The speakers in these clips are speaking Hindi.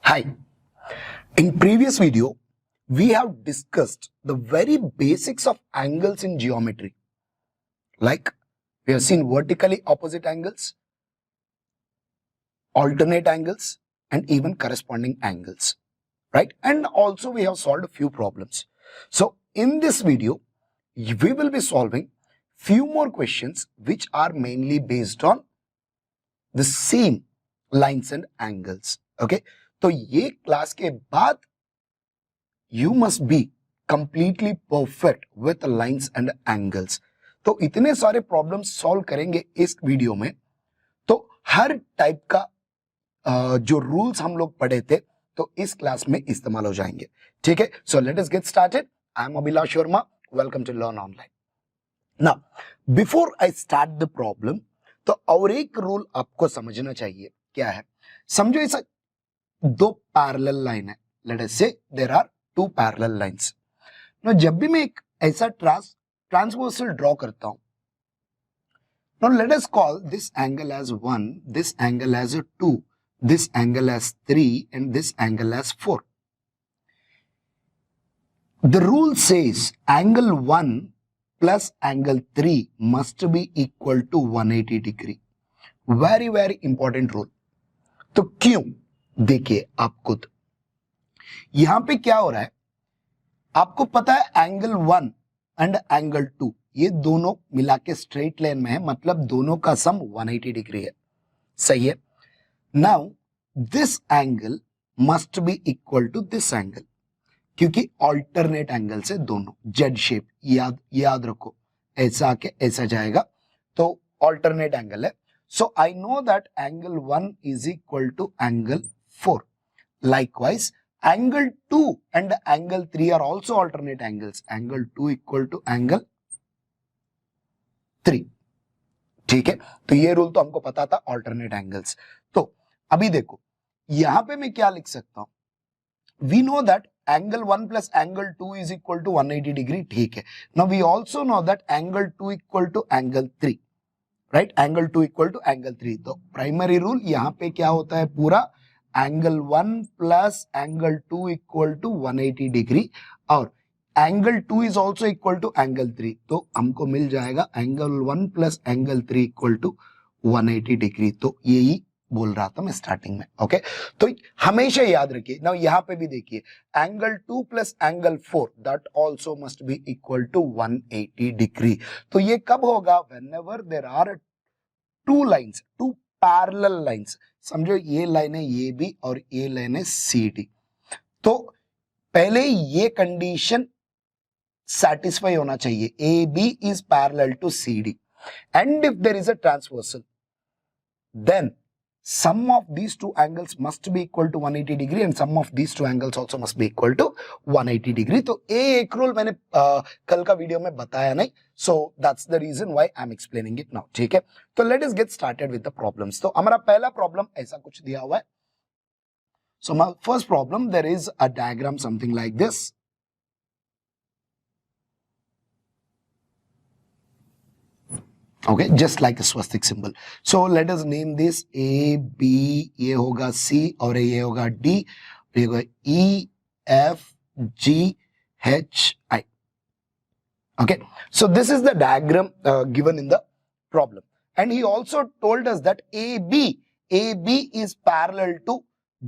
Hi. In previous video, we have discussed the very basics of angles in geometry. Like we have seen vertically opposite angles, alternate angles, and even corresponding angles, right? And also we have solved a few problems. So in this video, we will be solving few more questions which are mainly based on the same lines and angles. Okay? तो ये क्लास के बाद you must be completely perfect with lines and angles. तो इतने सारे प्रॉब्लम्स सॉल्व करेंगे इस वीडियो में, तो हर टाइप का जो रूल्स हम लोग पढ़े थे तो इस क्लास में इस्तेमाल हो जाएंगे. ठीक है, so let us get started. I am Abhilash Verma. Welcome to learn online. Now before I start the problem, तो और एक रूल आपको समझना चाहिए. क्या है? समझो ऐसा दो पैरेलल लाइन है. Let us say there are two parallel lines. ना जब भी मैं एक ऐसा ट्रांसवर्सल ड्रॉ करता हूं, now let us call this angle as 1, this angle as 2, this angle as 3, and this angle as 4. The rule says angle 1 plus angle 3 must be equal to 180 degree. Very very important rule. तो क्यों? देखिए आप खुद. यहां पे क्या हो रहा है, आपको पता है एंगल 1 एंड एंगल 2 ये दोनों मिला के स्ट्रेट लाइन में है, मतलब दोनों का सम 180 डिग्री है. सही है. Now this angle must be equal to this angle, क्योंकि ऑल्टरनेट एंगल से दोनों जेड शेप. याद रखो, ऐसा आके ऐसा जाएगा तो ऑल्टरनेट एंगल है. So I know that angle 1 is equal to angle 4. Likewise, angle 2 and angle 3 are also alternate angles. Angle 2 equal to angle 3. ठीक है, तो ये रूल तो हमको पता था, alternate angles. तो अभी देखो यहां पे मैं क्या लिख सकता हूं. We know that angle 1 plus angle 2 is equal to 180 degree. ठीक है. Now we also know that angle 2 equal to angle 3. Right? Angle 2 equal to angle 3. तो प्राइमरी रूल यहां पे क्या होता है, पूरा angle 1 plus angle 2 equal to 180 degree और angle 2 is also equal to angle 3. तो हमको मिल जाएगा angle 1 plus angle 3 equal to 180 degree. तो यही बोल रहा था मैं स्टार्टिंग में. ओके, तो हमेशा याद रखिए. ना यहां पे भी देखिए angle 2 plus angle 4 that also must be equal to 180 degree. तो ये कब होगा? Whenever there are two lines, two parallel lines. समझो ये लाइन है ये भी और ये लाइन है सी डी. तो पहले ये कंडीशन सेटिस्फाई होना चाहिए, A B is parallel to C D, and if there is a transversal then sum of these two angles must be equal to 180 degree and sum of these two angles also must be equal to 180 degree. तो एक रूल मैंने कल का वीडियो में बताया नहीं, so that's the reason why I'm explaining it now. ठीक है, तो let us get started with the problems. तो हमारा पहला प्रॉब्लम ऐसा कुछ दिया हुआ है. So my first problem, there is a diagram something like this. Okay, just like a swastik symbol. So let us name this A, B, ये होगा C और ये होगा D, ये होगा E, F, G, H, I. Okay, so this is the diagram given in the problem. And he also told us that AB is parallel to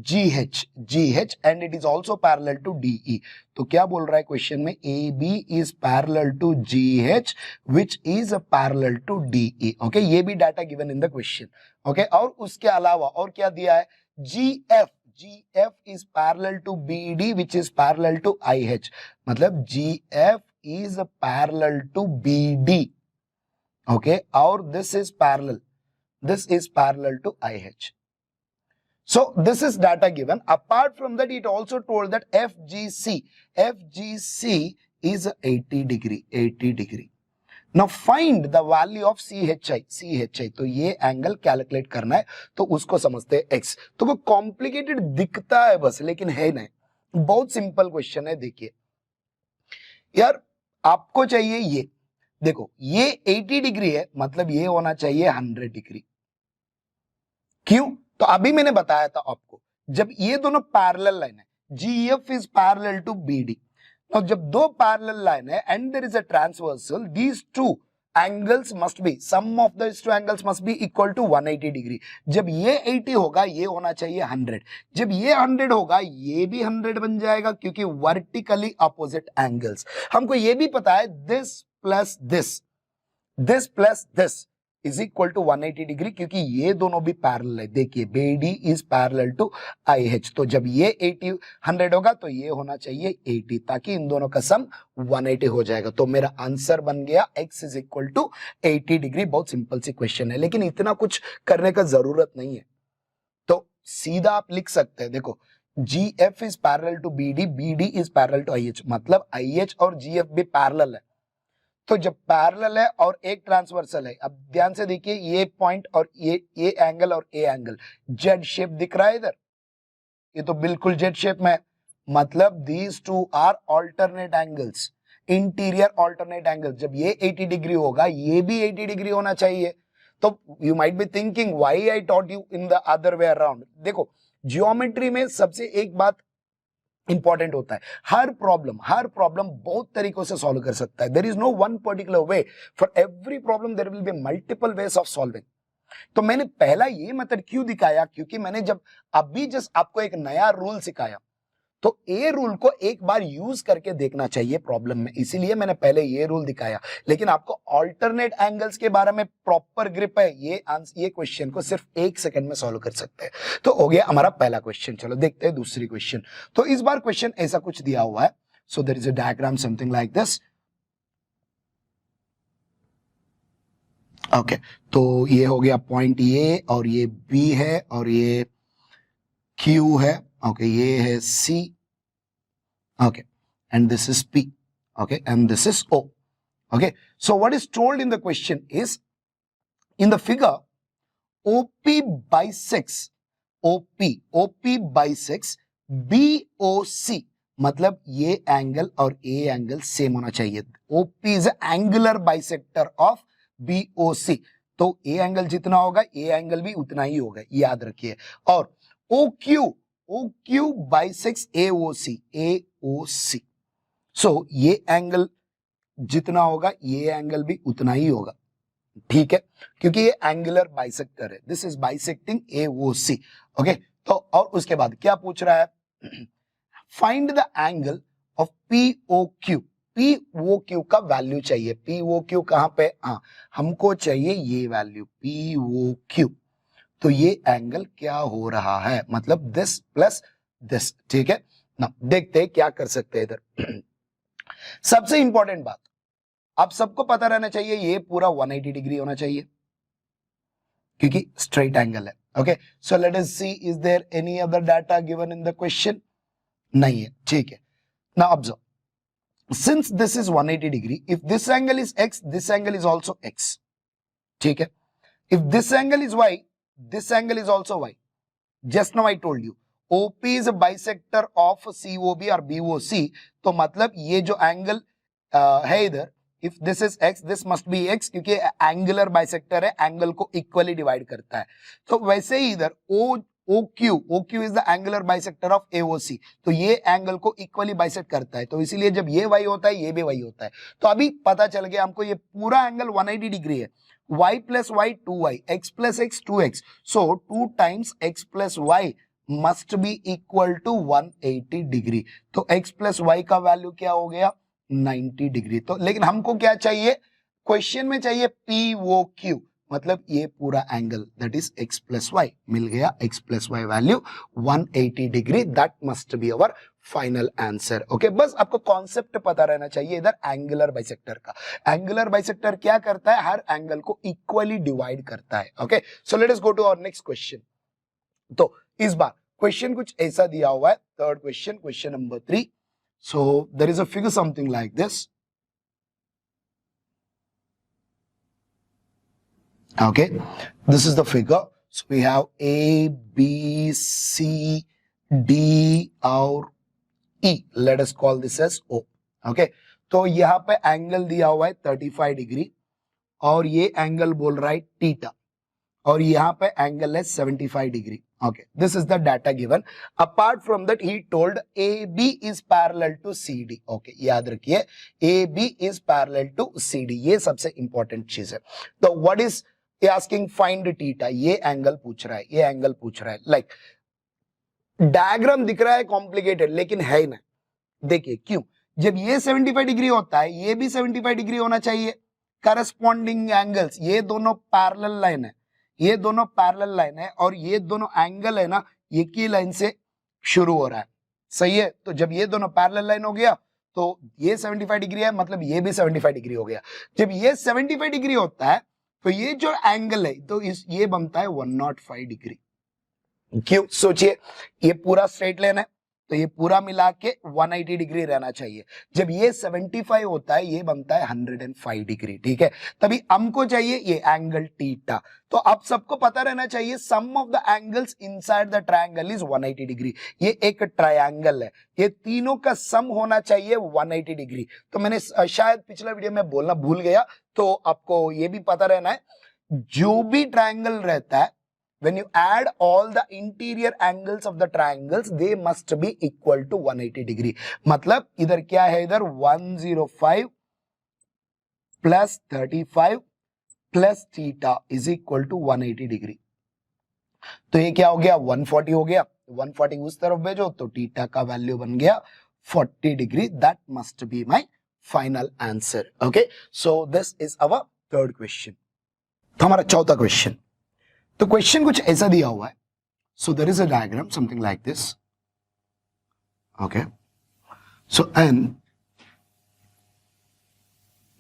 GH and it is also parallel to DE. तो क्या बोल रहा है क्वेश्चन में? AB is parallel to GH which is parallel to DE. Okay, ये भी data given in the question. Okay, और उसके अलावा और क्या दिया है? GF is parallel to BD which is parallel to IH. मतलब GF is parallel to BD. Okay, और this is parallel to IH. So this is data given. Apart from that, it also told that FGC is 80 degree. Now find the value of CHI. तो ये एंगल कैलकुलेट करना है, तो उसको समझते हैं x. तो वो कॉम्प्लिकेटेड दिखता है बस, लेकिन है नहीं, बहुत सिंपल क्वेश्चन है. देखिए यार, आपको चाहिए ये, देखो ये 80 डिग्री है, मतलब ये होना चाहिए 100 डिग्री. क्यों? तो अभी मैंने बताया था आपको, जब ये दोनों पैरेलल लाइन है, GF is parallel to BD। Now जब दो पैरेलल लाइन है and there is a transversal, these two angles must be, sum of this two angles must be equal to 180 degree. जब ये 80 होगा ये होना चाहिए 100, जब ये 100 होगा ये भी 100 बन जाएगा, क्योंकि वर्टिकली अपोजिट एंगल्स। हमको ये भी पता है this plus this is equal to 180 degree, क्योंकि ये दोनों भी पैरेलल है। देखिए BD is parallel to IH, तो जब ये 80 100 होगा तो ये होना चाहिए 80, ताकि इन दोनों का सम 180 हो जाएगा। तो मेरा आंसर बन गया x is equal to 80 degree. बहुत सिंपल सी क्वेश्चन है, लेकिन इतना कुछ करने का जरूरत नहीं है, तो सीधा आप लिख सकते हैं। देखो GF is parallel to BD, BD is parallel to IH, मतलब IH और GF भी पैरेलल है। तो जब पैरेलल है और एक ट्रांसवर्सल है, अब ध्यान से देखिए ये पॉइंट और ये एंगल और ये एंगल जेड शेप दिख रहा है इधर, ये तो बिल्कुल जेड शेप में है, मतलब these two are alternate angles, interior alternate angle. जब ये 80 डिग्री होगा ये भी 80 डिग्री होना चाहिए। तो you might be thinking why I taught you in the other way around. देखो जियोमेट्री में सबसे एक बात इंपॉर्टेंट होता है, हर प्रॉब्लम बहुत तरीकों से सॉल्व कर सकता है। There is no one particular way, for every problem there will be multiple ways of solving. तो मैंने पहला ये मेथड क्यों दिखाया, क्योंकि मैंने जब अभी जस्ट आपको एक नया रूल सिखाया, तो ए रूल को एक बार यूज करके देखना चाहिए प्रॉब्लम में, इसीलिए मैंने पहले ये रूल दिखाया। लेकिन आपको ऑल्टरनेट एंगल्स के बारे में प्रॉपर ग्रिप है, ये क्वेश्चन को सिर्फ 1 सेकंड में सॉल्व कर सकते हैं। तो हो गया हमारा पहला क्वेश्चन। चलो देखते हैं दूसरी क्वेश्चन। तो इस बार क्वेश्चन ऐसा कुछ दिया हुआ है, so there is a diagram something like this. Okay, तो ये हो गया पॉइंट ए, और ये बी है, और ये क्यू है। ओके, ये है C, okay, and this is P, okay, and this is O. Okay, so what is told in the question is, in the figure OP bisects BOC, मतलब ये एंगल और ये एंगल सेम होना चाहिए। OP is angular bisector of BOC, तो ये एंगल जितना होगा ये एंगल भी उतना ही होगा, याद रखिए। और OQ बाइसेक्स AOC, सो ये एंगल जितना होगा ये एंगल भी उतना ही होगा, ठीक है, क्योंकि ये एंगुलर बाइसेक्टर है। This is bisecting AOC। Okay, तो और उसके बाद क्या पूछ रहा है, find the angle of POQ का वैल्यू चाहिए। POQ कहां पे, हाँ हमको चाहिए ये वैल्यू POQ। तो ये एंगल क्या हो रहा है, मतलब दिस प्लस दिस, ठीक है ना। देखते हैं क्या कर सकते हैं इधर। सबसे इंपॉर्टेंट बात, आप सबको पता रहना चाहिए ये पूरा 180 डिग्री होना चाहिए, क्योंकि स्ट्रेट एंगल है। Okay, so let us see, is there any other data given in the question? नहीं है, ठीक है। Now observe, since this is 180 degree, if this angle is x, this angle is also x, ठीक है। If this angle is y, this angle is also y. Just now I told you OP is a bisector of COB or BOC, तो मतलब ये जो एंगल है इधर, if this is x, this must be x, क्योंकि एंगुलर बाइसेक्टर है, एंगल को इक्वली डिवाइड करता है। तो वैसे ही इधर OQ is the angular bisector of AOC, तो ये एंगल को इक्वली बाइसेक्ट करता है, तो इसीलिए जब ये y होता है ये भी y होता है। तो अभी पता चल गया हमको ये पूरा एंगल 180 डिग्री है। y plus y 2y, x plus x 2x, so 2 times x plus y must be equal to 180 degree. तो x plus y का वैल्यू क्या हो गया, 90 डिग्री। तो लेकिन हमको क्या चाहिए, क्वेश्चन में चाहिए POQ, मतलब ये पूरा angle, that is x plus y। मिल गया x plus y value 180 degree, that must be our final answer. Okay, बस आपको कॉन्सेप्ट पता रहना चाहिए इधर एंगुलर बाइसेक्टर का। एंगुलर बाइसेक्टर क्या करता है, हर एंगल को इक्वली डिवाइड करता है। Okay, so let us go to our next question. तो इस बार क्वेश्चन कुछ ऐसा दिया हुआ है, third question, question number 3। So there is a figure something like this. Okay, this is the figure. So we have A, B, C, D और E. Let us call this as O. Okay, तो यहाँ पे एंगल दिया हुआ है 35 डिग्री, और ये एंगल बोल रहा है थीटा, और यहाँ पे एंगल है 75 degree. Okay, this is the data given. Apart from that, he told AB is parallel to CD. Okay, याद रखिए AB is parallel to CD. ये सबसे important चीज है. तो what is asking find theta? ये एंगल पूछ रहा है, ये एंगल पूछ रहा है. Like डायग्राम दिख रहा है कॉम्प्लिकेटेड, लेकिन है ही ना. देखिए क्यों, जब ये 75 डिग्री होता है, ये भी 75 डिग्री होना चाहिए. करस्पॉन्डिंग एंगल्स, ये दोनों पैरेलल लाइन है, ये दोनों पैरेलल लाइन है, और ये दोनों एंगल है ना, एक ही लाइन से शुरू हो रहा है. सही है. तो जब ये दोनों पैरेलल लाइन हो गया तो ये 75 डिग्री है, मतलब ये भी 75 डिग्री हो गया. जब ये 75 डिग्री होता है तो ये जो एंगल है तो ये बनता है 105 डिग्री. क्यों, सोचिए, ये पूरा स्ट्रेट लाइन है तो ये पूरा मिला के 180 डिग्री रहना चाहिए. जब ये 75 होता है ये बनता है 105 डिग्री. ठीक है, तभी हमको चाहिए ये एंगल थीटा. तो आप सबको पता रहना चाहिए sum of the angles inside the triangle is 180 degree. ये एक ट्रायंगल है, ये तीनों का सम होना चाहिए 180 डिग्री. तो मैंने शायद पिछला वीडियो में बोलना भूल गया, तो आपको ये भी पता रहना है, जो भी ट्रायंगल रहता है, when you add all the interior angles of the triangles, they must be equal to 180 degree. मतलब इधर क्या है, इधर 105 plus 35 plus theta is equal to 180 degree. तो ये क्या हो गया, 140 हो गया. 140 उस तरफ भेजो तो थीटा का वैल्यू बन गया 40 degree. That must be my final answer. Okay, so this is our third question. तो हमारा चौथा क्वेश्चन, तो क्वेश्चन कुछ ऐसा दिया हुआ है. So there is a diagram something like this. Okay, so and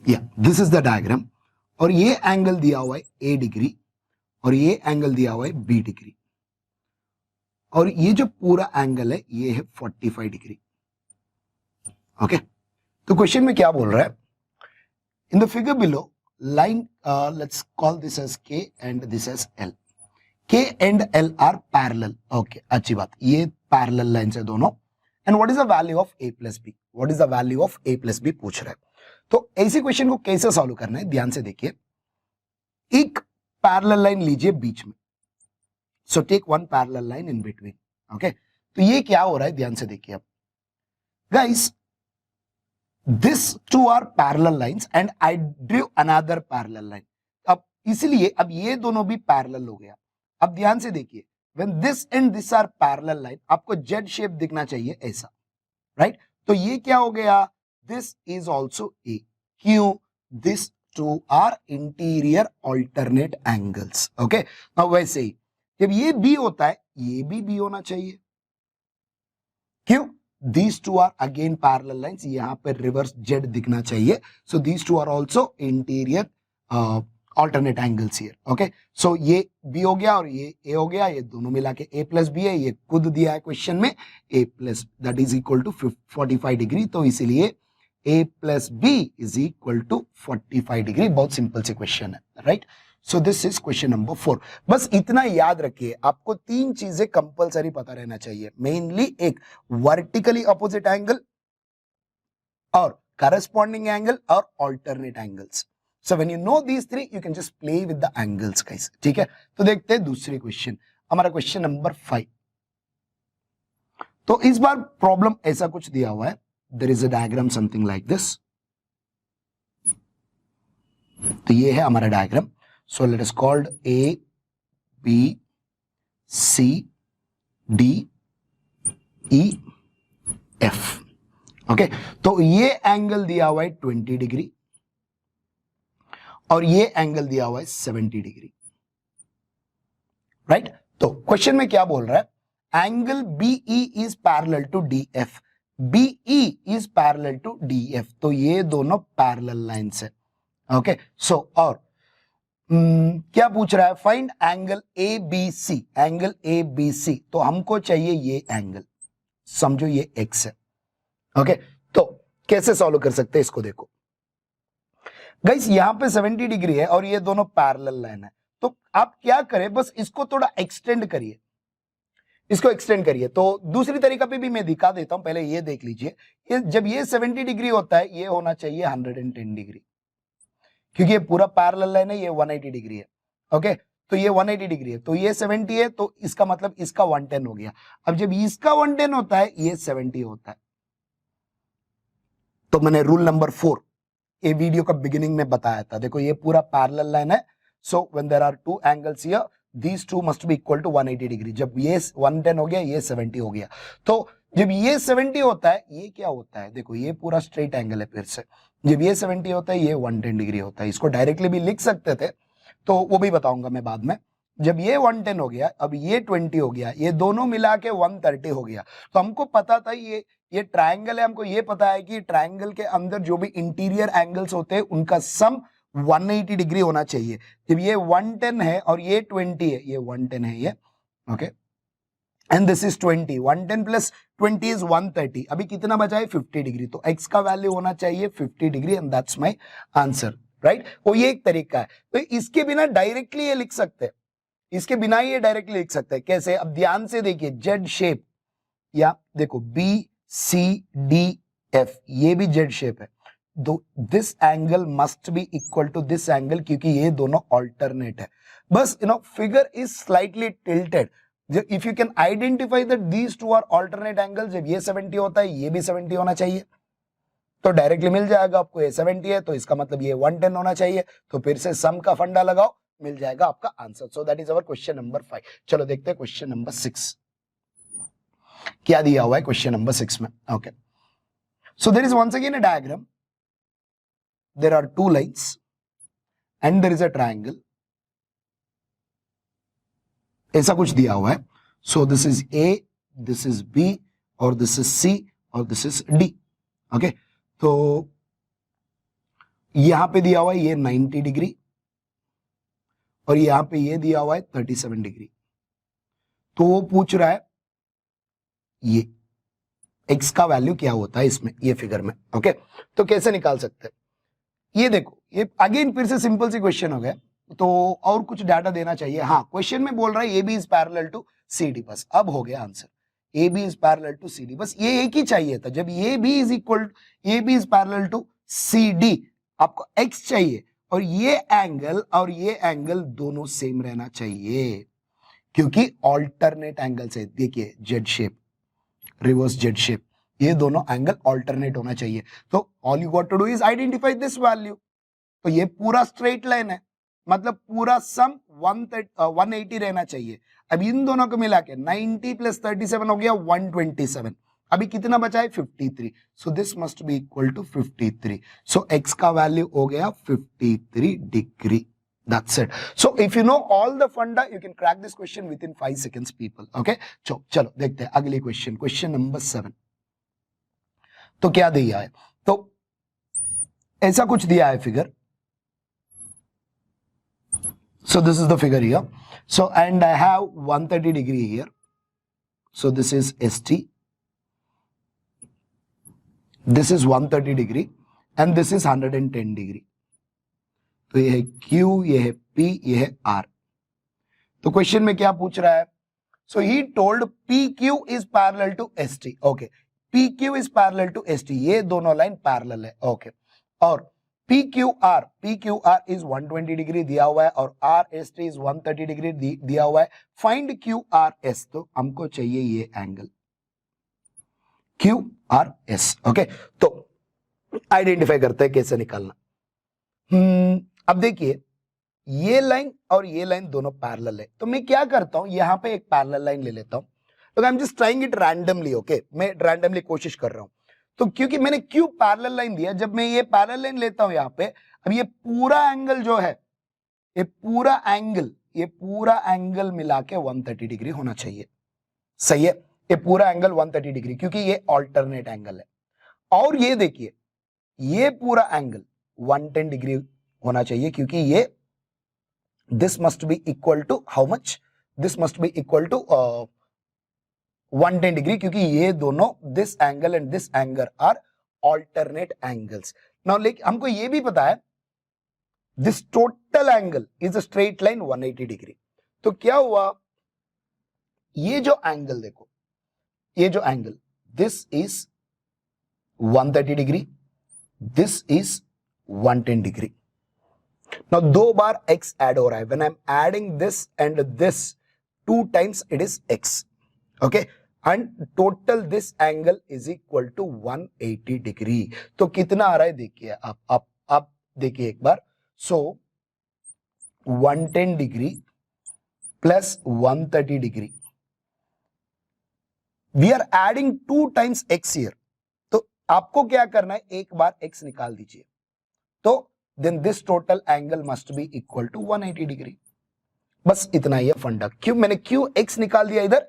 या दिस इज द डायग्राम, और ये एंगल दिया हुआ है A डिग्री, और ये एंगल दिया हुआ है B डिग्री, और ये जो पूरा एंगल है ये है 45 डिग्री. ओके, तो क्वेश्चन में क्या बोल रहा है, in the figure below line, let's call this as K and this as L. K and L are parallel. Okay, अच्छी बात, ये पैरेलल लाइन्स है दोनों. And what is the value of A plus B? What is the value of A plus B पूछ रहा है. तो ऐसे क्वेश्चन को कैसे सॉल्व करना है, ध्यान से देखिए. एक पैरेलल लाइन लीजिए बीच में. So take one parallel line in between. Okay, तो ये क्या हो रहा है, ध्यान से देखिए. अब guys, this two are parallel lines and I drew another parallel line. अब इसलिए अब ये दोनों भी पैरेलल हो गया. अब ध्यान से देखिए, when this and this are parallel line, आपको Z शेप दिखना चाहिए ऐसा, राइट? तो ये क्या हो गया, this is also A. क्यों? This two are interior alternate angles. Okay, now वैसे ही जब ये B होता है ये भी B होना चाहिए. क्यों? These two are again parallel lines. यहाँ पे रिवर्स Z दिखना चाहिए. So these two are also interior alternate angles here. Okay, so ये B हो गया और ये A हो गया, ये दोनों मिला के A प्लस B है. ये खुद दिया है क्वेश्चन में A plus that is equal to 45 degree. तो इसीलिए A plus B is equal to 45 degree. बहुत सिंपल से क्वेश्चन है, right? So this is question number 4. बस इतना याद रखिए, आपको तीन चीजें कंपलसरी पता रहना चाहिए. मेनली एक वर्टिकली अपोजिट एंगल, और करस्पॉन्डिंग एंगल, और alternate angles. So when you know these three, you can just play with the angles, guys. ठीक है, तो देखते हैं दूसरी क्वेश्चन, हमारा क्वेश्चन नंबर 5. तो इस बार प्रॉब्लम ऐसा कुछ दिया हुआ है. There is a diagram something like this. तो ये है हमारा diagram. So let us called A, B, C, D, E, F. Okay, तो ये एंगल दिया हुआ है 20 डिग्री, और ये एंगल दिया हुआ है 70 डिग्री, राइट? तो क्वेश्चन में क्या बोल रहा है, angle BE is parallel to DF. BE is parallel to DF. तो ये दोनों पैरेलल लाइंस है. ओके, सो और क्या पूछ रहा है, find angle ABC. Angle ABC, तो हमको चाहिए ये एंगल, समझो ये X है. ओके, तो कैसे सॉल्व कर सकते हैं इसको देखो. गाइस, यहां पे 70 डिग्री है और ये दोनों पैरेलल लाइन है. तो आप क्या करें, बस इसको थोड़ा एक्सटेंड करिए, इसको एक्सटेंड करिए. तो दूसरी तरीका पे भी मैं दिखा देता हूं, पहले ये देख लीजिए. जब ये 70 डिग्री होता है, ये होना चाहिए 110 डिग्री, क्योंकि ये पूरा पैरेलल लाइन है, ये 180 डिग्री है. ओके, तो ये 180 डिग्री है, तो ये 70 है, तो इसका मतलब इसका 110 हो गया। अब जब इसका 110 होता है, ये 70 होता है। तो मैंने रूल नंबर 4 ये वीडियो का बिगिनिंग में बताया था। देखो ये पूरा पैरेलल लाइन है, so when there are two angles here, these two must be equal to 180 degree. जब ये 110 हो गया, ये 70 हो गया, तो जब ये 70 होता है, ये क्या होता है, देखो ये पूरा स्ट्रेट एंगल है। फिर से जब ये 70 होता है, ये 110 डिग्री होता है। इसको डायरेक्टली भी लिख सकते थे, तो वो भी बताऊंगा मैं बाद में। जब ये 110 हो गया, अब ये 20 हो गया, ये दोनों मिला के 130 हो गया। तो हमको पता था ये ट्रायंगल है, हमको ये पता है कि ट्रायंगल के अंदर जो भी इंटीरियर एंगल्स होते हैं उनका सम 180 डिग्री होना चाहिए। जब ये 110 है और ये 20 है, ये 110 है ये, okay, and this is 20, 110 plus 20 is 130। अभी कितना बचा है, 50 डिग्री। तो x का वैल्यू होना चाहिए 50 degree, and that's my answer, right. वो ये एक तरीका है। तो इसके बिना डायरेक्टली ये लिख सकते हैं, इसके बिना ये डायरेक्टली लिख सकते हैं। कैसे, अब ध्यान से देखिए, जेड शेप, या देखो बी सी डी एफ, ये भी जेड शेप है। This angle must be equal to this angle, क्योंकि ये दोनों ऑल्टरनेट है। बस figure is slightly tilted. If you can identify that these two are alternate angle, जब ये 70 होता है, ये भी 70 होना चाहिए, तो डायरेक्टली मिल जाएगा आपको। ये 70 है, तो इसका मतलब ये 110 होना चाहिए। तो फिर से सम का फंडा लगाओ, मिल जाएगा आपका answer. So that is our question number 5। चलो देखते हैं क्वेश्चन नंबर 6 क्या दिया हुआ है क्वेश्चन नंबर 6 में। Okay, so there is once again a diagram, there are two lines and there is a triangle, ऐसा कुछ दिया हुआ है। So this is A, this is B, और दिस इज सी, और दिस इज डी। ओके, तो यहां पे दिया हुआ है ये 90 डिग्री, और यहां पे ये दिया हुआ है 37 डिग्री। तो वो पूछ रहा है ये x का वैल्यू क्या होता है इसमें, ये फिगर में। ओके, तो कैसे निकाल सकते हैं, ये देखो, ये अगेन फिर से सिंपल सी क्वेश्चन हो गया, तो और कुछ डाटा देना चाहिए। हाँ, क्वेश्चन में बोल रहा है A B is parallel to C D, बस अब हो गया answer. A B is parallel to C D, बस ये एक ही चाहिए था। जब A B is equal, A B is parallel to C D, आपको x चाहिए, और ये एंगल दोनों सेम रहना चाहिए, क्योंकि ऑल्टरनेट एंगल से, देखिए Z shape, reverse Z shape, ये दोनों एंगल ऑल्टरनेट होना चाहिए। तो all you got to do is identify this value. तो ये पूरा स्ट्रेट लाइन है, मतलब पूरा सम 180 रहना चाहिए। अब इन दोनों को मिला के 90 प्लस 37 हो गया 127। अभी कितना बचा है, 53। So this must be equal to 53। So x का वैल्यू हो गया 53 degree. That's it. So if you know all the funda, you can crack this question within 5 seconds, people. Okay? चलो देखते हैं अगली क्वेश्चन, क्वेश्चन नंबर 7। तो क्या दिया है, तो ऐसा कुछ दिया है figure. So this is the figure here. So and I have 130 degree here. So this is ST. This is 130 degree and this is 110 degree. तो ये है Q, ये है P, ये है R। तो क्वेश्चन में क्या पूछ रहा है, so he told PQ is parallel to ST। Okay, PQ is parallel to ST, ये दोनों लाइन पैरेलल है। ओके, और PQR इज 120 डिग्री दिया हुआ है, और RST इज 130 डिग्री दिया हुआ है। फाइंड QRS, तो हमको चाहिए ये एंगल QRS। ओके, तो आइडेंटिफाई करते हैं कैसे निकालना। अब देखिए, ये लाइन और ये लाइन दोनों पैरेलल है, तो मैं क्या करता हूं, यहां पे एक पैरेलल लाइन ले लेता हूं। तो I am just trying it randomly. Okay, मैं रैंडमली कोशिश कर रहा हूं। तो क्योंकि मैंने क्यों पैरेलल लाइन दिया, जब मैं ये पैरेलल लाइन लेता हूं यहां पे, अब ये पूरा एंगल जो है, ये पूरा एंगल मिला के 130 डिग्री होना चाहिए। सही है, ये पूरा एंगल 130 डिग्री, क्योंकि ये ऑल्टरनेट एंगल है। और ये देखिए, ये पूरा एंगल 110 डिग्री होना चाहिए, क्योंकि ये this must be equal to how much, this must be equal to 110 degree, क्योंकि ये दोनों this angle and this angle are alternate angles. Now like हमको ये भी पता है this total angle is a straight line 180 degree. तो क्या हुआ, ये जो एंगल देखो, ये जो angle, this is 130 degree, this is 110 degree. Now 2 bar x add हो रहा है. When I'm adding this and this 2 times it is x. Okay. And total this angle is equal to 180 degree. तो कितना आ रहा है देखिए आप देखिए एक बार. So 110 degree plus 130 degree. We are adding 2 times x here. तो आपको क्या करना है, एक बार x निकाल दीजिए. तो then this total angle must be equal to 180 degree. बस इतना ही है फंडा. क्यों मैंने क्यों x निकाल दिया इधर?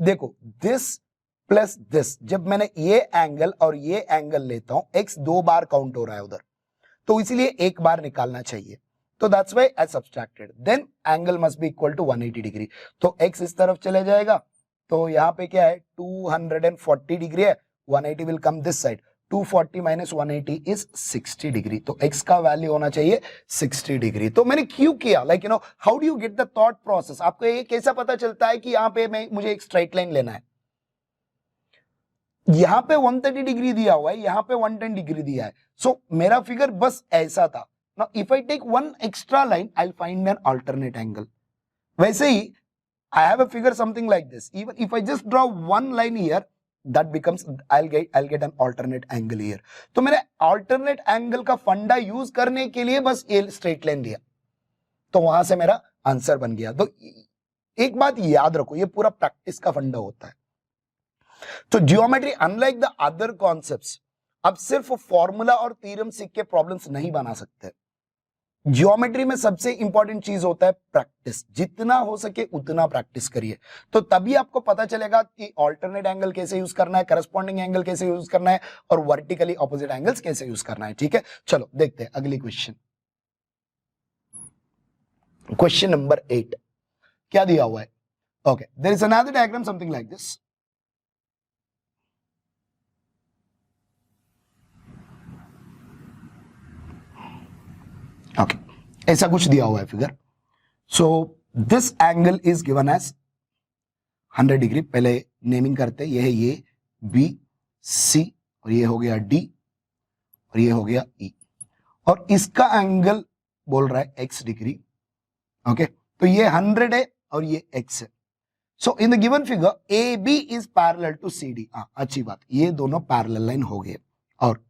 देखो this प्लस दिस, जब मैंने ये एंगल और ये एंगल लेता हूं, x 2 बार काउंट हो रहा है उधर, तो इसीलिए एक बार निकालना चाहिए. तो that's why I subtracted. Then angle must be equal to 180 degree. तो x इस तरफ चले जाएगा, तो यहाँ पे क्या है 240 डिग्री है, 180 will come this side. 240 minus 180 is 60 degree. तो x का वैल्यू होना चाहिए 60 डिग्री. तो मैंने क्यों किया, like how do you get the thought process. आपको ये कैसा पता चलता है कि यहाँ पे मुझे एक स्ट्रेट लाइन लेना है. यहां पे 130 डिग्री दिया हुआ है, यहां पे 110 डिग्री दिया है. सो मेरा फिगर बस ऐसा था. Now if I take one extra line, I will find an alternate angle. वैसे ही I have a figure something like this. Even if I just draw one line here, that becomes I'll get an alternate angle here. तो मैंने अल्टरनेट एंगल का फंडा यूज करने के लिए बस ये स्ट्रेट लाइन लिया, तो वहां से मेरा आंसर बन गया. तो एक बात याद रखो, ये पूरा प्रैक्टिस का फंडा होता है. तो geometry unlike the other concepts, अब सिर्फ फॉर्मूला और थ्योरम सीख के प्रॉब्लम्स नहीं बना सकते. जियोमेट्री में सबसे इंपॉर्टेंट चीज होता है प्रैक्टिस. जितना हो सके उतना प्रैक्टिस करिए, तो तभी आपको पता चलेगा कि ऑल्टरनेट एंगल कैसे यूज करना है, करस्पॉन्डिंग एंगल कैसे यूज करना है, और वर्टिकली ऑपोजिट एंगल्स कैसे यूज करना है. ठीक है, चलो देखते हैं अगली क्वेश्चन. क्वेश्चन नंबर 8 क्या दिया हुआ है. Okay, there is another diagram something like this. Okay, ऐसा कुछ दिया हुआ है figure. So this angle is given as 100 degree. पहले नेमिंग करते, ये है ये बी सी, और ये हो गया डी, और ये हो गया ई, और इसका एंगल बोल रहा है x डिग्री. ओके, तो ये 100 है और ये x है. So in the given figure A B is parallel to C D. अच्छी बात, ये दोनों पैरेलल लाइन हो गए. और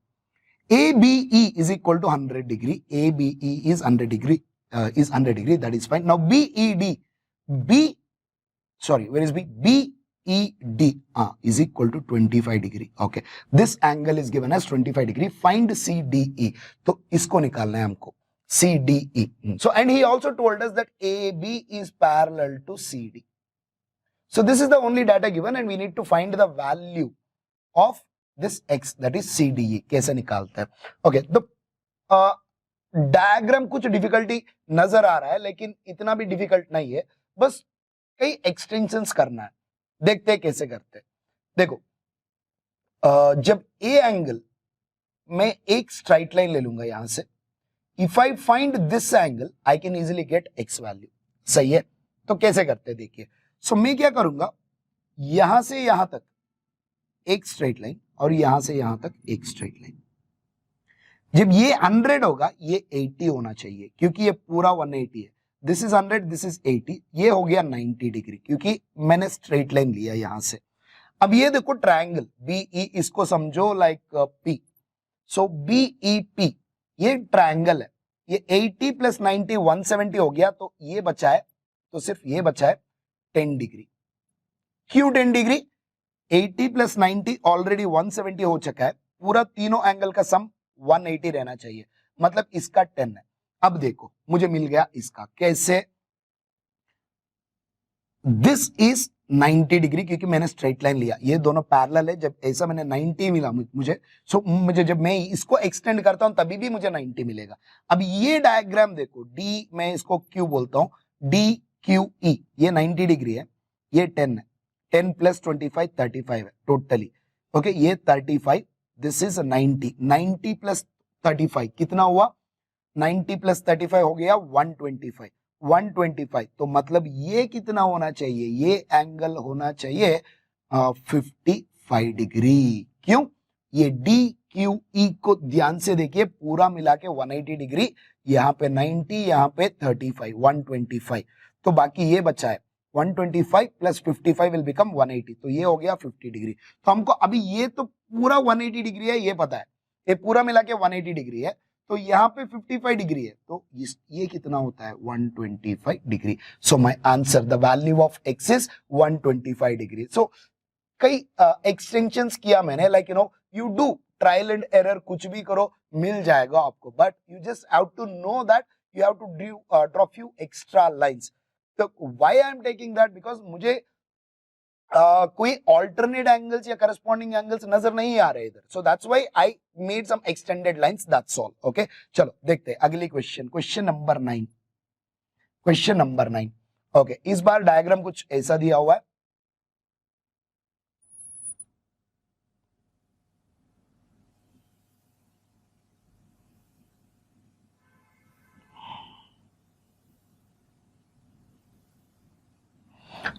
ABE is equal to 100 degree. ABE is 100 degree. Is 100 degree. That is fine. Now BED, where is B? BED is equal to 25 degree. Okay. This angle is given as 25 degree. Find CDE. तो इसको निकालना है हमको. CDE. So and he also told us that AB is parallel to CD. So this is the only data given, and we need to find the value of this x, that is CDE. कैसे निकालते हैं. ओके, तो डायग्राम कुछ डिफिकल्टी नजर आ रहा है, लेकिन इतना भी डिफिकल्ट नहीं है. बस कई एक्सटेंशंस करना है, देखते हैं कैसे करते हैं. देखो, जब ए एंगल मैं एक स्ट्राइट लाइन ले लूंगा यहां से, if I find this angle I can easily get x value. सही है, तो कैसे करते हैं देखिए. सो मैं क्या करूंगा, यहां से यहां तक एक स्ट्रेट लाइन, और यहां से यहां तक एक स्ट्रेट लाइन. जब ये 100 होगा, ये 80 होना चाहिए, क्योंकि ये पूरा 180 है. This is 100, this is 80. ये हो गया 90 डिग्री, क्योंकि मैंने स्ट्रेट लाइन लिया यहां से. अब ये देखो ट्रायंगल BE, इसको समझो लाइक P. सो BEP ये ट्रायंगल है. ये 80 प्लस 90 170 हो गया, तो ये बचा है, तो सिर्फ ये बचा है 10 डिग्री. क्यों 10 डिग्री? 80 प्लस 90 ऑलरेडी 170 हो चुका है. पूरा तीनों एंगल का सम 180 रहना चाहिए, मतलब इसका 10 है. अब देखो मुझे मिल गया इसका. कैसे? दिस इज 90 डिग्री, क्योंकि मैंने स्ट्रेट लाइन लिया. ये दोनों पैरेलल है. जब ऐसा मैंने 90 मिला मुझे, सो मुझे जब मैं इसको एक्सटेंड करता हूं तभी भी मुझे 90 मिलेगा. अब ये डायग्राम देखो, D मैं इसको Q बोलता हूं, DQE ये 90 डिग्री है, ये 10 है. 10 प्लस 25 35 है टोटली. ओके, ये 35, दिस इज 90. 90 प्लस 35 कितना हुआ? 90 प्लस 35 हो गया 125. 125, तो मतलब ये कितना होना चाहिए? ये एंगल होना चाहिए 55 डिग्री. क्यों? ये DQE को ध्यान से देखिए, पूरा मिला के 180 डिग्री यहाँ पे 90, यहाँ पे 35, 125, तो बाकी ये बचा है 125 प्लस 55 विल बिकम 180, तो ये हो गया 50 डिग्री। तो हमको अभी ये तो पूरा 180 डिग्री है, ये पता है, ये पूरा मिला के 180 डिग्री है, तो यहाँ पे 55 डिग्री है, तो ये कितना होता है 125 degree. So my answer, the value of X is 125 degree. So कई एक्सटेंशंस किया मैंने, like you do trial and error, कुछ भी करो मिल जाएगा आपको, but you just have to know that you have to draw few extra lines. तो why I am taking that, because मुझे कोई ऑल्टरनेट एंगल्स या करस्पॉन्डिंग एंगल्स नजर नहीं आ रहे इधर, so that's why I made some extended lines, that's all. Okay, चलो देखते हैं अगली question, question number 9। Question number 9, okay, इस बार डायग्राम कुछ ऐसा दिया हुआ है।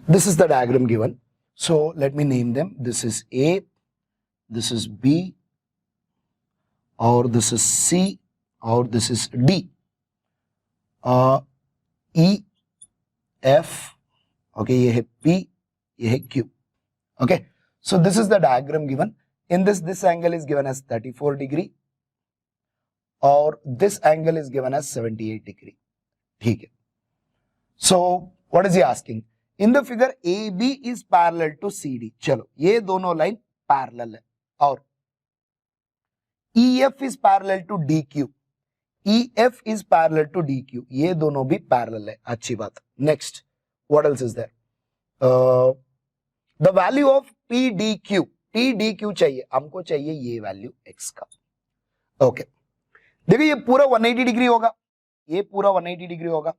This is the diagram given. So let me name them. This is A, this is B, or this is C, or this is D. E, F, okay, ये है P, ये है Q. Okay, so this is the diagram given. In this angle is given as 34 degree, or this angle is given as 78 degree. ठीक है. So what is he asking? In the figure AB is parallel to CD. चलो ये दोनों लाइन पैरेलल है, और EF is parallel to DQ. EF is parallel to DQ. ये दोनों भी पैरेलल है, अच्छी बात. Next, what else is there? The value of PDQ. PDQ चाहिए हमको, चाहिए ये वैल्यू x का. ओके, देखिए ये पूरा 180 डिग्री होगा, ये पूरा 180 डिग्री होगा.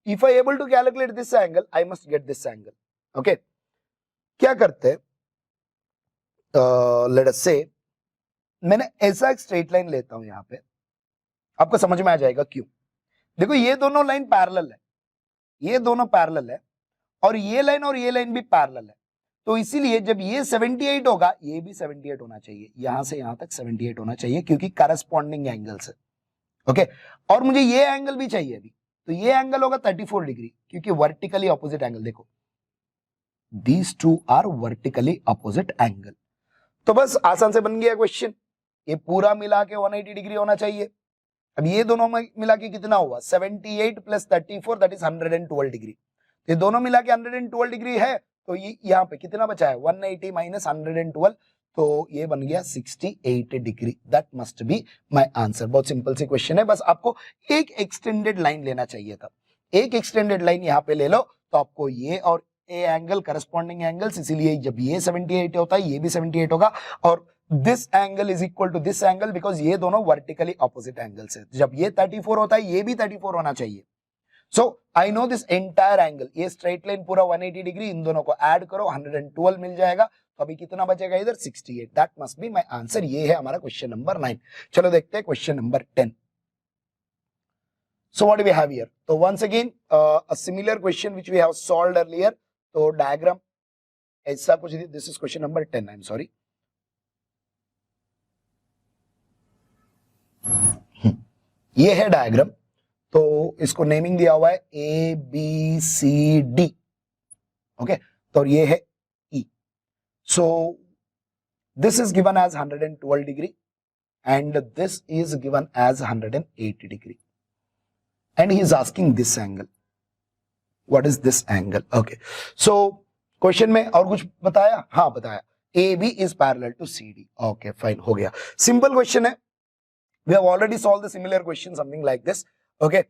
If I able to calculate this angle, I must get this angle. Okay, क्या करते हैं, let us say मैंने ऐसा एक स्ट्रेट लाइन लेता हूं, यहां पे आपको समझ में आ जाएगा क्यों. देखो ये दोनों लाइन पैरेलल है, ये दोनों पैरेलल है, और ये लाइन भी पैरेलल है, तो इसीलिए जब ये 78 होगा, ये भी 78 होना चाहिए, यहां से यहां तक 78 होना चाहिए, क्योंकि करस्पॉन्डिंग एंगल्स है. ओके, और मुझे ये एंगल भी चाहिए अभी, तो ये एंगल होगा 34 डिग्री, क्योंकि वर्टिकली ऑपोजिट एंगल. देखो these two are vertically opposite angle, तो बस आसान से बन गया क्वेश्चन. ये पूरा मिला के 180 डिग्री होना चाहिए. अब ये दोनों मिला के कितना हुआ, 78 प्लस 34, दैट इज 112 डिग्री. ये दोनों मिला के 112 डिग्री है, तो ये यहाँ पे कितना बचा है, 180 माइनस 112, तो ये बन गया 68 degree. That must be my answer. बहुत सिंपल सी क्वेश्चन है, बस आपको एक एक्सटेंडेड लाइन लेना चाहिए था. एक एक्सटेंडेड लाइन यहाँ पे ले लो, तो आपको ये और ए एंगल करस्पॉन्डिंग एंगल्स, इसीलिए जब ये 78 होता है, ये भी 78 होगा, और this angle is equal to this angle, because ये दोनों वर्टिकली ऑपोजिट एंगल्स है. जब ये 34 होता है, ये भी 34 होना चाहिए. So I know this entire angle, ये स्ट्रेट लाइन पूरा 180 डिग्री, इन दोनों को ऐड करो, 112 मिल जाएगा. तो अभी कितना बचेगा इधर, 68. That must be my answer. ये है हमारा क्वेश्चन नंबर 9. चलो देखते हैं question number 10. So what do we have here? So once again a similar question which we have solved earlier. तो डायग्राम ऐसा कुछ, this is question number 10. I am sorry, ये है डायग्राम. तो इसको नेमिंग दिया हुआ है A B C D. Okay, तो ये है E. So this is given as 112 degree and this is given as 180 degree, and he is asking this angle. What is this angle? Okay, so question में और कुछ बताया, हाँ बताया, AB is parallel to CD. Okay, fine, हो गया. सिंपल क्वेश्चन है. We have already solved the similar question, something like this. Okay,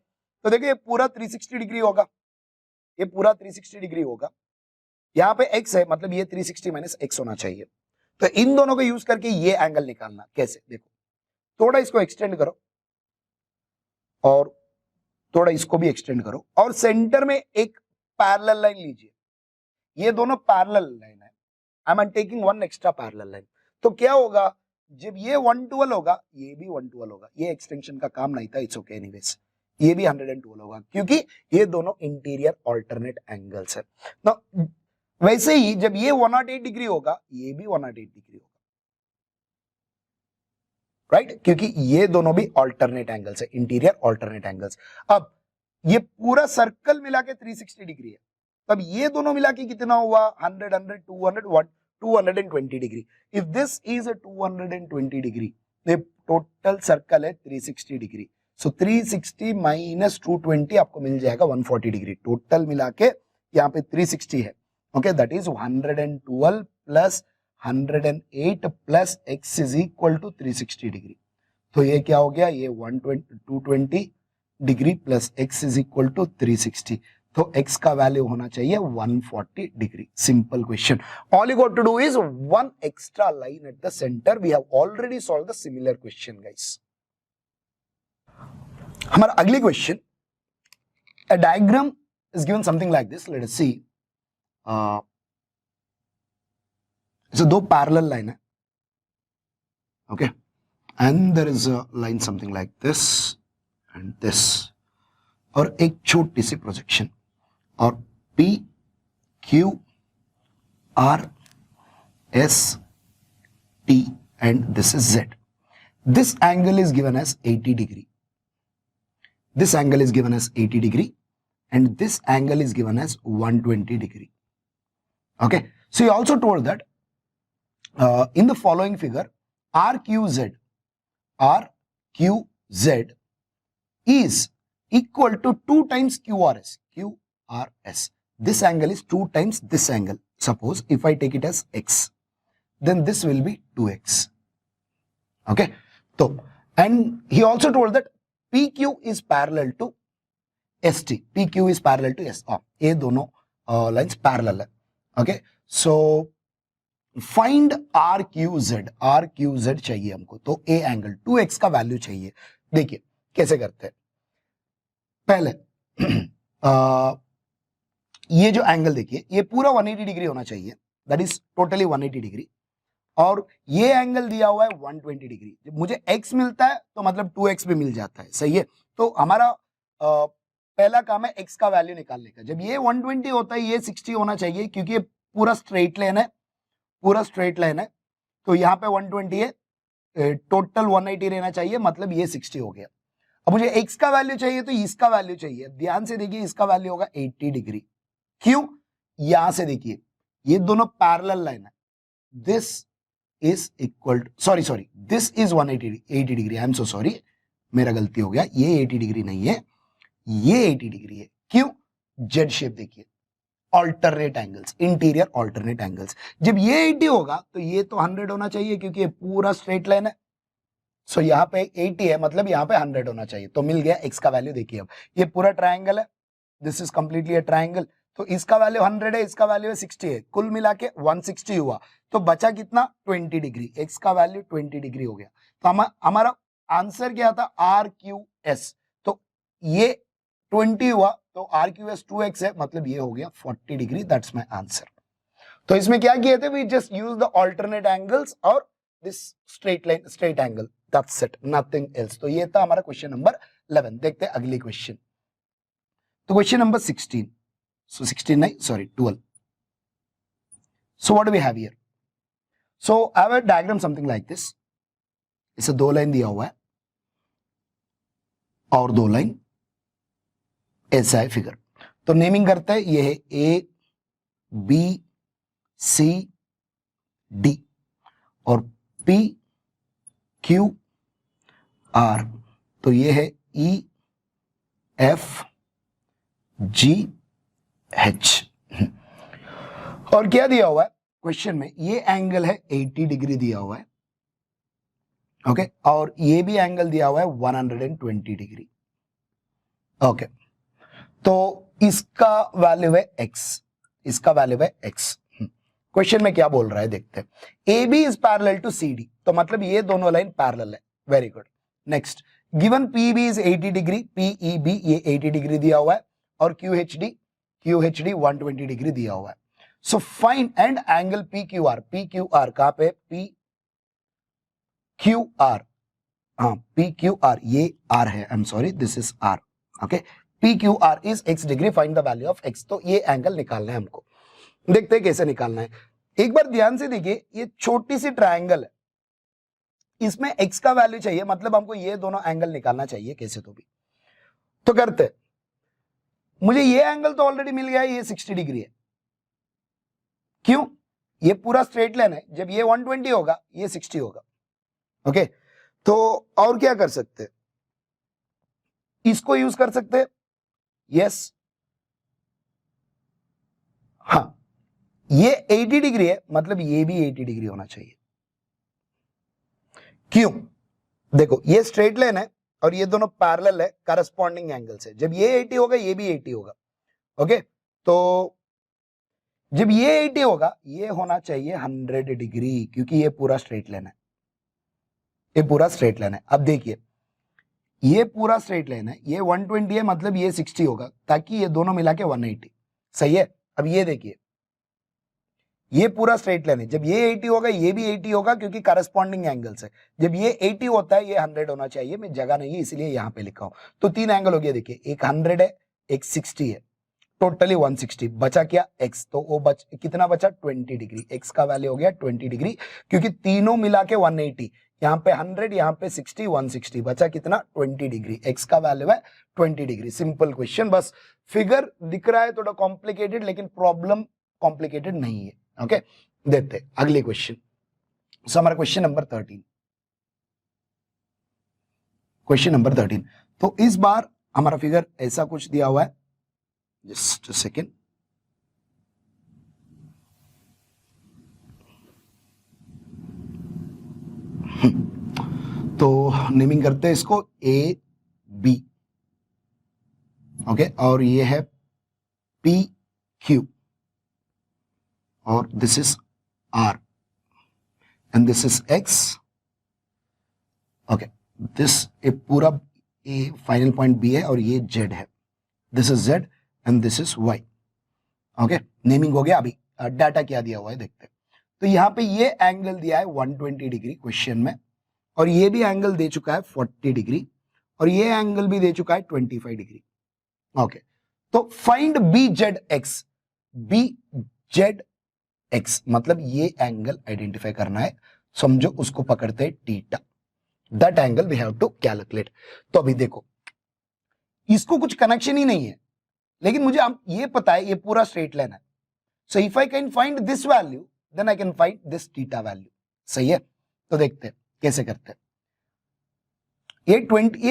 तो देखिए पूरा 360 डिग्री होगा, ये पूरा 360 डिग्री होगा. यहाँ पे x है, मतलब ये 360 माइनस x होना चाहिए. तो इन दोनों को यूज करके ये एंगल निकालना. कैसे, देखो थोड़ा इसको एक्सटेंड करो, और थोड़ा इसको भी एक्सटेंड करो, और सेंटर में एक पैरेलल लाइन लीजिए. ये दोनों पैरेलल लाइन है, आई am taking one extra parallel line. तो क्या होगा, जब ये 112 होगा, ये भी 112 होगा. ये एक्सटेंशन का काम नहीं था, इट्स ओके एनीवेज. ये भी 112 होगा, क्योंकि ये दोनों इंटीरियर ऑल्टरनेट एंगल्स है. तो वैसे ही जब ये 108 डिग्री होगा, ये भी 108 डिग्री होगा. राइट, क्योंकि ये दोनों भी ऑल्टरनेट एंगल्स है, इंटीरियर ऑल्टरनेट एंगल्स। अब ये पूरा सर्कल मिला के 360 डिग्री है, तब ये दोनों मिला के कितना हुआ 100 100 200 220 degree. If this is a 220 degree, ये टोटल सर्कल है 360 डिग्री, सो 360 माइनस 220 आपको मिल जाएगा 140 डिग्री। टोटल मिला के यहाँ पे 360 है, okay, that is 112 plus 108 plus x is equal to 360 degree. तो ये क्या हो गया, ये 220 degree plus x is equal to 360, तो x का वैल्यू होना चाहिए 140 degree. Simple question, all you got to do is one extra line at the center. We have already solve the similar question guys. हमारा अगली question, a diagram is given something like this. Let us see. So दो parallel line है, okay, and there is a line something like this and this, और एक छोटी सी प्रोजेक्शन, और P Q R S T and this is Z. This angle is given as 80 degree. This angle is given as 80 degree and this angle is given as 120 degree. Okay, so he also told that in the following figure, RQZ is equal to 2 times QRS. This angle is 2 times this angle. Suppose if I take it as X, then this will be 2X. Okay, so and he also told that PQ is parallel to ST. PQ is parallel to S. ये दोनों lines parallel है. Okay, so find RQZ. RQZ चाहिए हमको, तो A angle 2x का वैल्यू चाहिए। देखिए कैसे करते हैं, पहले ये जो एंगल देखिए, ये पूरा 180 डिग्री होना चाहिए, दैट इज टोटली 180 डिग्री, और ये एंगल दिया हुआ है 120 डिग्री। जब मुझे x मिलता है तो मतलब 2x भी मिल जाता है, सही है। तो हमारा पहला काम है x का वैल्यू निकालने का। जब ये 120 होता है, ये 60 होना चाहिए, क्योंकि ये पूरा स्ट्रेट लाइन है, पूरा स्ट्रेट लाइन है, तो यहाँ पे 120 है, टोटल 180 रहना चाहिए, मतलब ये 60 हो गया। अब मुझे x का वैल्यू चाहिए, तो इसका वैल्यू चाहिए। ध्यान से देखिए, इसका वैल्यू होगा 80 डिग्री। क्यों, यहां से देखिए ये दोनों पैरेलल लाइन है, this is equal to, sorry this is 180 degree, I am so sorry, मेरा गलती हो गया, ये 80 डिग्री नहीं है, ये 80 डिग्री है। क्यों, जेड शेप देखिए, alternate angles, interior alternate angles. जब ये 80 होगा तो ये तो 100 होना चाहिए, क्योंकि ये पूरा स्ट्रेट लाइन है। सो यहाँ पे 80 है, मतलब यहाँ पे 100 होना चाहिए, तो मिल गया x का वैल्यू। देखिए अब ये पूरा ट्रायंगल है, this is completely a triangle, तो इसका वैल्यू 100 है, इसका वैल्यू है 60 है, कुल मिला के 160 हुआ, तो बचा कितना 20 डिग्री, x का वैल्यू 20 डिग्री हो गया। तो हमारा आंसर क्या था, RQS, तो ये 20 हुआ, तो RQS 2x है, मतलब ये हो गया 40 डिग्री, दैट्स माय आंसर। तो इसमें क्या किए थे, we just use the alternate angles और this straight line, straight angle, that's it, nothing else. तो ये था हमारा क्वेश्चन नंबर 11। देखते हैं अगली क्वेश्चन। तो क्वेश्चन नंबर 16, so 16 नहीं, sorry 12. So what do we have here? So I have a diagram something like this. इसे दो लाइन दिया हुआ है और दो लाइन, ऐसा है फिगर। तो नेमिंग करते हैं, ये है A B C D और P Q R, तो ये है E F G H। और क्या दिया हुआ है क्वेश्चन में, ये एंगल है 80 डिग्री दिया हुआ है, ओके, और ये भी एंगल दिया हुआ है 120 डिग्री, ओके। तो इसका वैल्यू है x, इसका वैल्यू है x। क्वेश्चन में क्या बोल रहा है देखते हैं, AB is parallel to CD, तो मतलब ये दोनों लाइन पैरेलल है, very good. Next, given PB is 80 degree, PEB ये 80 डिग्री दिया हुआ है, और QHD 120 डिग्री दिया हुआ है। So find and angle PQR, PQR कहां पे, PQR, हाँ PQR, ये R है, आई am sorry, this is R, okay. PQR is x degree, find the value of x, तो ये एंगल निकालना है हमको। देखते हैं कैसे निकालना है। एक बार ध्यान से देखिए, ये छोटी सी ट्रायंगल है, इसमें x का वैल्यू चाहिए, मतलब हमको ये दोनों एंगल निकालना चाहिए कैसे तो भी। तो करते, मुझे ये एंगल तो ऑलरेडी मिल गया है, ये 60 डिग्री है। क्यों? ये पूरा स्ट्रेट लाइन है, जब ये 120 होगा ये 60 होगा। ओके, तो और क्या कर सकते, इसको यूज कर सकते, यस। हाँ, ये 80 डिग्री है, मतलब ये भी 80 डिग्री होना चाहिए। क्यों? देखो ये स्ट्रेट लाइन है और ये दोनों पैरेलल है, करस्पॉन्डिंग एंगल से। जब ये 80 होगा ये भी 80 होगा। ओके, तो जब ये 80 होगा ये होना चाहिए 100 डिग्री, क्योंकि ये पूरा स्ट्रेट लाइन है, ये पूरा स्ट्रेट लाइन है। अब देखिए ये पूरा स्ट्रेट लाइन है, ये 120 है, मतलब ये 60 होगा, ताकि ये दोनों मिला के 180। सही है। अब ये देखिए ये पूरा स्ट्रेट लाइन है, जब ये 80 होगा ये भी 80 होगा, क्योंकि करस्पॉन्डिंग एंगल्स है। जब ये 80 होता है ये 100 होना चाहिए, मैं जगह नहीं है इसलिए यहां पे लिखा हूं। तो 3 एंगल हो गया, देखिए एक 100 है, एक 60 है, टोटली 160। बचा क्या? x, तो वो कितना बचा? 20 डिग्री। x का वैल्यू हो गया 20 डिग्री, क्योंकि तीनों मिला के 180, यहाँ पे 100, यहाँ पे 60, 160, बचा कितना? 20 डिग्री। x का वैल्यू है 20 डिग्री। सिंपल क्वेश्चन, बस फिगर दिख रहा है थोड़ा कॉम्प्लिकेटेड, लेकिन प्रॉब्लम कॉम्प्लिकेटेड नहीं है। ओके, देखते अगले क्वेश्चन। सो हमारा क्वेश्चन नंबर 13, क्वेश्चन नंबर 13। तो इस बार हमारा फिगर ऐसा कुछ दिया हुआ है, जस्ट सेकेंड। तो नेमिंग करते हैं इसको A B। ओके, और ये है P Q, और this is R, and this is X। Okay, this a पूरा A फाइनल पॉइंट B है, और ये Z है, this is Z and this is Y। Okay, naming हो गया। अभी डाटा क्या दिया हुआ है देखते हैं। तो यहाँ पे ये एंगल दिया है 120 डिग्री क्वेश्चन में, और ये भी एंगल दे चुका है 40 डिग्री, और ये एंगल भी दे चुका है 25 डिग्री। ओके, तो फाइंड BZX। BZX मतलब ये एंगल आइडेंटिफाई करना है, समझो उसको पकड़ते हैं theta. That angle we have to calculate. तो अभी देखो इसको कुछ कनेक्शन ही नहीं है, लेकिन मुझे ये पता है ये पूरा स्ट्रेट लाइन है। So if I can find this value then I can find this theta value. सही है, तो देखते हैं कैसे करते हैं। ये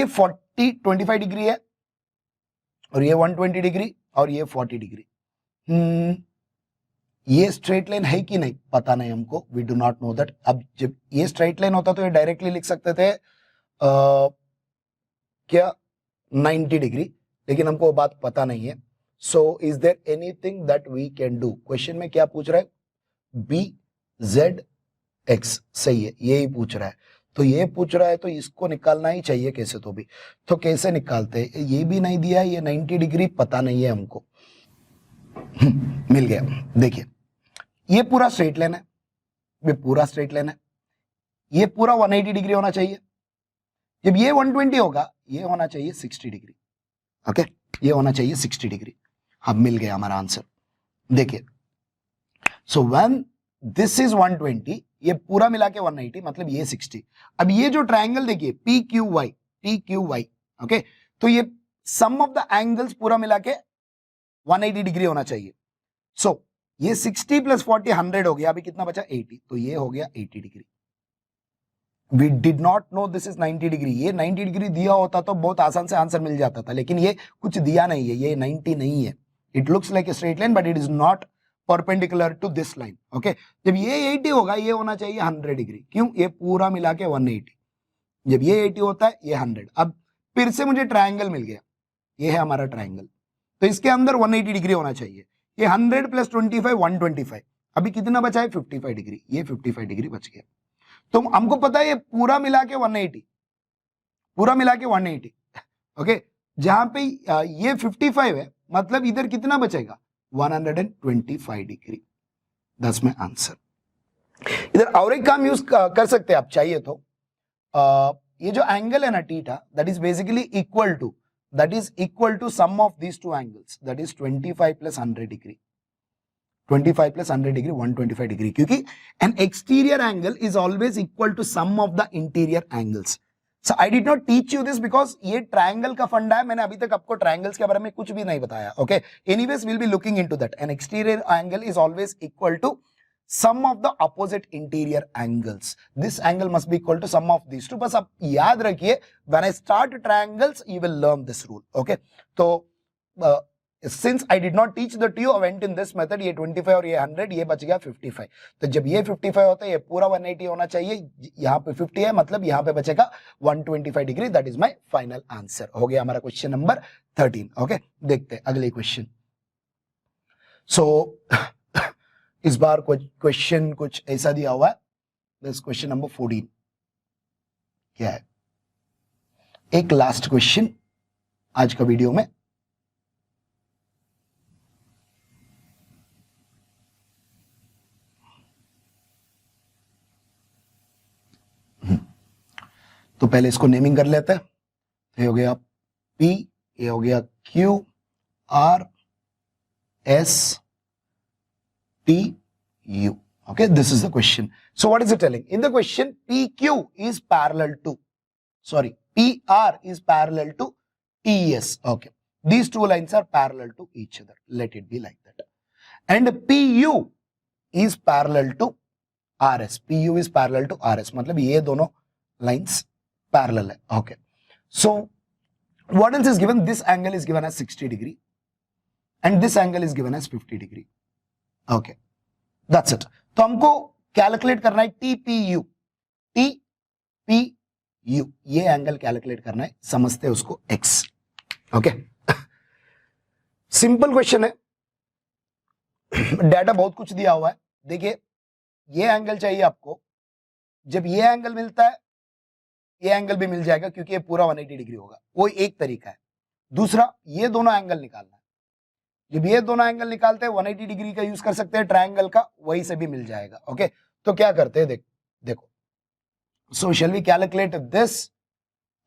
25 डिग्री है, और ये 120 डिग्री, और ये 40 डिग्री। ये स्ट्रेट लाइन है कि नहीं पता नहीं हमको, we do not know that. अब जब ये स्ट्रेट लाइन होता तो ये डायरेक्टली लिख सकते थे क्या 90 डिग्री, लेकिन हमको वो बात पता नहीं है। So is there anything that we can do? Question में क्या पूछ रहा है? BZX, सही है, यही पूछ रहा है। तो ये पूछ रहा है तो इसको निकालना ही चाहिए कैसे तो भी। तो कैसे निकालते हैं? ये भी नहीं दिया है, ये 90 डिग्री पता नहीं है हमको। मिल गया। देखिए ये पूरा स्ट्रेट लाइन है, ये पूरा स्ट्रेट लाइन है, ये पूरा 180 डिग्री होना चाहिए। जब ये 120 होगा ये होना चाहिए 60 डिग्री। ओके, ये होना चाहिए 60 डिग्री। अब मिल गया हमारा आंसर। देखिए सो व्हेन दिस इज 120, ये पूरा मिला के 180, मतलब ये 60। अब ये जो ट्रायंगल देखिए PQY, ओके, तो ये सम ऑफ द एंगल्स पूरा मिला के 180 डिग्री होना चाहिए। सो ये 60 प्लस 40 100 हो गया, अभी कितना बचा? 80, तो ये हो गया 80 degree. We did not know this is 90 degree. ये 90 डिग्री दिया होता तो बहुत आसान से आंसर मिल जाता था, लेकिन ये कुछ दिया नहीं है, ये 90 नहीं है। It looks like a straight line but it is not perpendicular to this line. Okay, जब ये 80 होगा ये होना चाहिए 100 डिग्री। क्यों? ये पूरा मिला के 180, जब ये 80 होता है ये 100। अब फिर से मुझे ट्रायंगल मिल गया, ये है हमारा ट्रायंगल, तो इसके अंदर 180 डिग्री होना चाहिए। ये 100 प्लस 25 125, अभी कितना बचा है? 55 डिग्री। ये 55 डिग्री बच गया। तो हमको पता है ये पूरा मिला के 180, पूरा मिला के 180। ओके, जहां पे ये 55 है, मतलब इधर कितना बचेगा? 125 डिग्री। दस में आंसर। इधर और एक काम यूज कर सकते हैं आप चाहिए तो। ये जो एंगल है ना theta, that is basically equal to sum of these two angles, that is 25 plus 100 degree. 25 plus 100 degree 125 degree, क्योंकि an exterior angle is always equal to sum of the interior angles. So I did not teach you this because ये triangle का फंडा है, मैंने अभी तक आपको triangles के बारे में कुछ भी नहीं बताया. Okay, anyways we'll be looking into that. An exterior angle is always equal to sum of the opposite interior angles. This angle must be equal to sum of these two. बस आप याद रखिए, when I start triangles you will learn this rule. Okay, तो since I did not teach that to you, I went in this method. ये 25 और ये 100, ये बच गया 55. तो जब ये 55 होता है, ये पूरा 180 होना चाहिए. यहाँ पे 50 है, मतलब यहाँ पे बचेगा 125 degree. That is my final answer. हो गया हमारा क्वेश्चन नंबर 13. ओके, देखते हैं अगले क्वेश्चन. सो इस बार क्वेश्चन कुछ ऐसा दिया हुआ है. दिस क्वेश्चन नंबर 14 क्या है? एक लास्ट क्वेश्चन आज का वीडियो में. तो पहले इसको नेमिंग कर लेते हैं. ये हो गया P, ये हो गया Q, R, S, T, U. Okay, this is the question. So what is it telling? In the question, PQ is parallel to, sorry, PR is parallel to TS. Okay, these two lines are parallel to each other. Let it be like that. And PU is parallel to RS. PU is parallel to RS. मतलब ये दोनों lines parallel है. Okay, so what else is given? This angle is given as 60 degree and this angle is given as 50 degree. Okay, that's it. तो हमको कैलकुलेट करना है TPU. TPU ये एंगल कैलकुलेट करना है, समझते हैं उसको X. ओके, सिंपल क्वेश्चन है. डाटा बहुत कुछ दिया हुआ है. देखिए, ये एंगल चाहिए आपको. जब ये एंगल मिलता है, ये एंगल भी मिल जाएगा क्योंकि ये पूरा 180 डिग्री होगा. वो एक तरीका है. दूसरा, ये दोनों एंगल निकालना है. जब ये दोनों एंगल निकालते हैं 180 डिग्री का यूज कर सकते हैं, ट्रायंगल का, वही से भी मिल जाएगा. ओके, तो क्या करते हैं, देखो. सो शैल वी कैलकुलेट दिस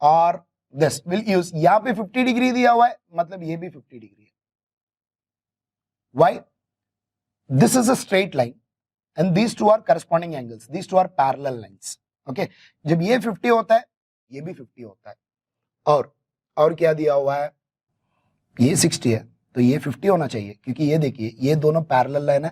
और दिस. विल यूज, यहां पे 50 डिग्री दिया हुआ है, मतलब ये भी 50 डिग्री है. Why? This is a straight line and these two are corresponding angles. These two are parallel lines. Okay, जब ये 50 होता है, ये भी 50 होता है. और क्या दिया हुआ है? ये 60 है तो ये 50 होना चाहिए, क्योंकि ये देखिए, ये दोनों पैरेलल लाइन है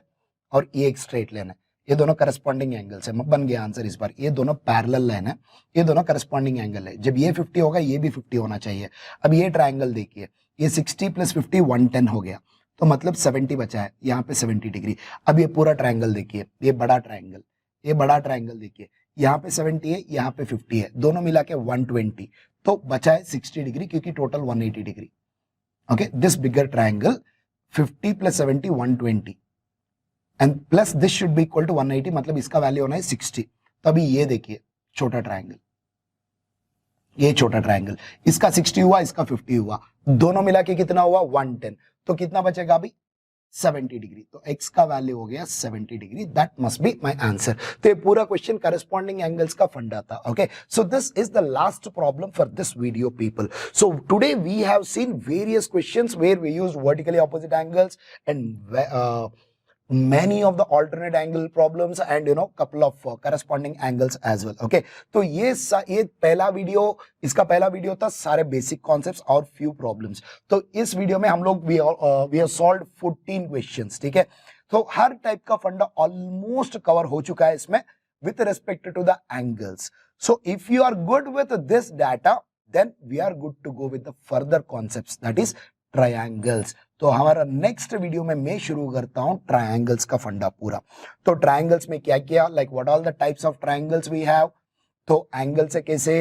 और ये एक स्ट्रेट लाइन है. ये दोनों करस्पॉन्डिंग एंगल्स है. बन गया आंसर इस बार. ये दोनों पैरेलल लाइन है, ये दोनों करस्पॉन्डिंग एंगल है. जब ये 50 होगा, ये भी 50 होना चाहिए. अब ये ट्रायंगल देखिए, ये 60 प्लस 50 110 हो गया, तो मतलब 70 बचा है. यहाँ पे 70 डिग्री. अब ये पूरा ट्रायंगल देखिए, ये बड़ा ट्रायंगल, ये बड़ा ट्रायंगल देखिए, यहाँ पे 70 है, यहाँ पे 50 है, दोनों मिला के 120, तो बचा है 60 डिग्री, क्योंकि total 180 degree. Okay, this bigger triangle 50 plus 70 120 and plus this should be equal to 180, मतलब इसका वैल्यू होना है 60. तभी ये देखिए छोटा ट्रायंगल, ये छोटा ट्रायंगल, इसका 60 हुआ, इसका 50 हुआ, दोनों मिला के कितना हुआ 110. तो कितना बचेगा अभी? 70 डिग्री. तो x का वैल्यू हो गया 70 degree. That must be my answer. तो ये पूरा क्वेश्चन करस्पॉन्डिंग एंगल्स का फंडा था. Okay, so this is the last problem for this video people. So today we have seen various questions where we used vertically opposite angles and many of the alternate angle problems and couple of corresponding angles as well. Okay, तो ये पहला वीडियो, इसका पहला वीडियो था सारे बेसिक कॉन्सेप्ट्स और फ्यू प्रॉब्लम्स. तो इस वीडियो में हम लोग वी हैव सॉल्व्ड 14 क्वेश्चंस. ठीक है, तो हर टाइप का फंडा ऑलमोस्ट कवर हो चुका है इसमें with respect to the angles. So if you are good with this data, then we are good to go with the further concepts, that is triangles. तो हमारा नेक्स्ट वीडियो में मैं शुरू करता हूं ट्रायंगल्स का फंडा पूरा. तो ट्रायंगल्स में क्या क्या, like what all the types of triangles we have, तो एंगल से कैसे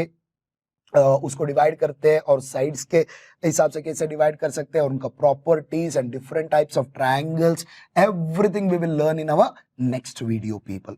उसको डिवाइड करते हैं और साइड्स के हिसाब से कैसे डिवाइड कर सकते हैं और उनका properties and different types of triangles, everything we will learn in our next video people.